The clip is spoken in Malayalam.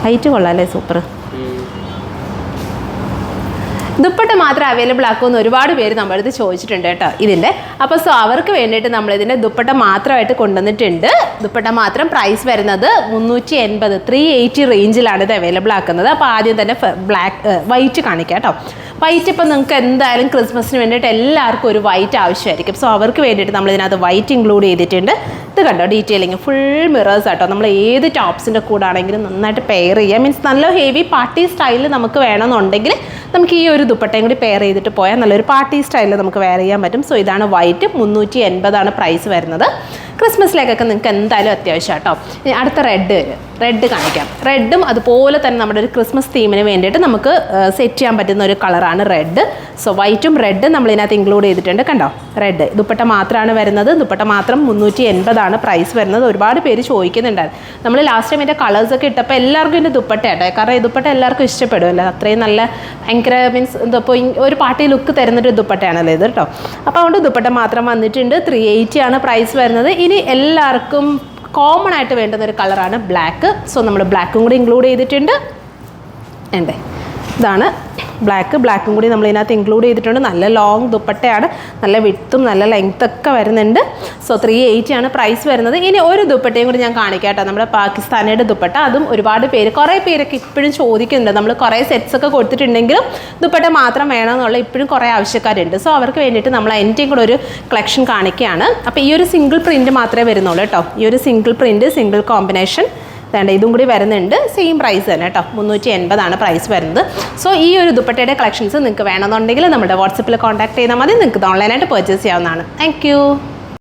White കൊള്ളാമല്ലേ, super. ദുപ്പട്ട മാത്രം അവൈലബിൾ ആക്കുമെന്ന് ഒരുപാട് പേര് നമ്മുടെ അടുത്ത് ചോദിച്ചിട്ടുണ്ട് കേട്ടോ ഇതിൻ്റെ. അപ്പോൾ സോ അവർക്ക് വേണ്ടിയിട്ട് നമ്മളിതിൻ്റെ ദുപ്പട്ട മാത്രമായിട്ട് കൊണ്ടുവന്നിട്ടുണ്ട്. ദുപ്പട്ട മാത്രം പ്രൈസ് വരുന്നത് 380, 380 റേഞ്ചിലാണ് ഇത് അവൈലബിൾ ആക്കുന്നത്. അപ്പോൾ ആദ്യം തന്നെ വൈറ്റ് കാണിക്കാം കേട്ടോ. വൈറ്റ് ഇപ്പോൾ നിങ്ങൾക്ക് എന്തായാലും ക്രിസ്മസിന് വേണ്ടിയിട്ട് എല്ലാവർക്കും ഒരു വൈറ്റ് ആവശ്യമായിരിക്കും. സോ അവർക്ക് വേണ്ടിയിട്ട് നമ്മളിതിനകത്ത് വൈറ്റ് ഇൻക്ലൂഡ് ചെയ്തിട്ടുണ്ട്. ഇത് കണ്ടോ, ഡീറ്റെയിലിങ് ഫുൾ മിറേഴ്സ് ആട്ടോ. നമ്മൾ ഏത് ടോപ്സിൻ്റെ കൂടെ ആണെങ്കിലും നന്നായിട്ട് പെയർ ചെയ്യാം. മീൻസ് നല്ല ഹെവി പാർട്ടി സ്റ്റൈലിൽ നമുക്ക് വേണമെന്നുണ്ടെങ്കിൽ നമുക്ക് ഈ ഒരു ദുപ്പട്ടയും കൂടി പെയർ ചെയ്തിട്ട് പോയാൽ നല്ലൊരു പാർട്ടി സ്റ്റൈലിൽ നമുക്ക് വെയർ ചെയ്യാൻ പറ്റും. സോ ഇതാണ് വൈറ്റ്, 380 പ്രൈസ് വരുന്നത്. ക്രിസ്മസിലേക്കൊക്കെ നിങ്ങൾക്ക് എന്തായാലും അത്യാവശ്യം കേട്ടോ. അടുത്ത റെഡ് കാണിക്കാം. റെഡും അതുപോലെ തന്നെ നമ്മുടെ ഒരു ക്രിസ്മസ് തീമിന് വേണ്ടിയിട്ട് നമുക്ക് സെറ്റ് ചെയ്യാൻ പറ്റുന്ന ഒരു കളറാണ് റെഡ്. സോ വൈറ്റും റെഡും നമ്മളിതിനകത്ത് ഇൻക്ലൂഡ് ചെയ്തിട്ടുണ്ട്. കണ്ടോ, റെഡ് ദുപ്പട്ട മാത്രമാണ് വരുന്നത്. ദുപ്പട്ട മാത്രം 380 പ്രൈസ് വരുന്നത്. ഒരുപാട് പേര് ചോദിക്കുന്നുണ്ടായിരുന്നു. നമ്മൾ ലാസ്റ്റ് ടൈം ഇതിൻ്റെ കളേഴ്സൊക്കെ ഇട്ടപ്പോൾ എല്ലാവർക്കും ഇതിൻ്റെ ദുപ്പട്ട കേട്ടോ. കാരണം ഈ ദുപ്പട്ട എല്ലാവർക്കും ഇഷ്ടപ്പെടുമല്ലോ. അത്രയും നല്ല ഭയങ്കര മീൻസ് ഇപ്പോൾ ഒരു പാർട്ടി ലുക്ക് തരുന്നൊരു ദുപ്പട്ടയാണല്ലോ ഇത് കേട്ടോ. അപ്പോൾ അതുകൊണ്ട് ദുപ്പട്ട മാത്രം വന്നിട്ടുണ്ട്. 380 പ്രൈസ് വരുന്നത്. ഇനി എല്ലാവർക്കും കോമൺ ആയിട്ട് വേണ്ടുന്ന ഒരു കളറാണ് ബ്ലാക്ക്. സോ നമ്മൾ ബ്ലാക്കും കൂടി ഇൻക്ലൂഡ് ചെയ്തിട്ടുണ്ട്. ഇതാണ് ബ്ലാക്കും കൂടി നമ്മൾ ഇതിനകത്ത് ഇൻക്ലൂഡ് ചെയ്തിട്ടുണ്ട്. നല്ല ലോങ് ദുപ്പട്ടയാണ്, നല്ല വിഡ്ത്തും നല്ല ലെങ്ത്തൊക്കെ വരുന്നുണ്ട്. സോ 380 പ്രൈസ് വരുന്നത്. ഇനി ഒരു ദുപ്പട്ടയും കൂടി ഞാൻ കാണിക്കാം കേട്ടോ, നമ്മുടെ പാകിസ്ഥാനിയുടെ ദുപ്പട്ട. അതും ഒരുപാട് പേര്, കുറേ പേരൊക്കെ ഇപ്പോഴും ചോദിക്കുന്നുണ്ട്. നമ്മൾ കുറേ സെറ്റ്സൊക്കെ കൊടുത്തിട്ടുണ്ടെങ്കിലും ദുപ്പട്ട മാത്രം വേണമെന്നുള്ള ഇപ്പോഴും കുറേ ആവശ്യക്കാരുണ്ട്. സോ അവർക്ക് വേണ്ടിയിട്ട് നമ്മൾ എൻ്റെയും കൂടെ ഒരു കളക്ഷൻ കാണിക്കുകയാണ്. അപ്പോൾ ഈ ഒരു സിംഗിൾ പ്രിൻറ്റ് മാത്രമേ വരുന്നുള്ളൂ കേട്ടോ. ഈ ഒരു സിംഗിൾ പ്രിൻറ്റ്, സിംഗിൾ കോമ്പിനേഷൻ വേണ്ട, ഇതും കൂടി വരുന്നുണ്ട്. സെയിം പ്രൈസ് തന്നെ കേട്ടോ, 380 പ്രൈസ് വരുന്നത്. സോ ഈ ഒരു ദുപ്പട്ടയുടെ കളക്ഷൻസ് നിങ്ങൾക്ക് വേണമെന്നുണ്ടെങ്കിൽ നമ്മുടെ വാട്സപ്പിൽ കോൺടാക്ട് ചെയ്താൽ മതി. നിങ്ങൾക്ക് ഓൺലൈനായിട്ട് പർച്ചേസ് ചെയ്യാവുന്നതാണ്. താങ്ക്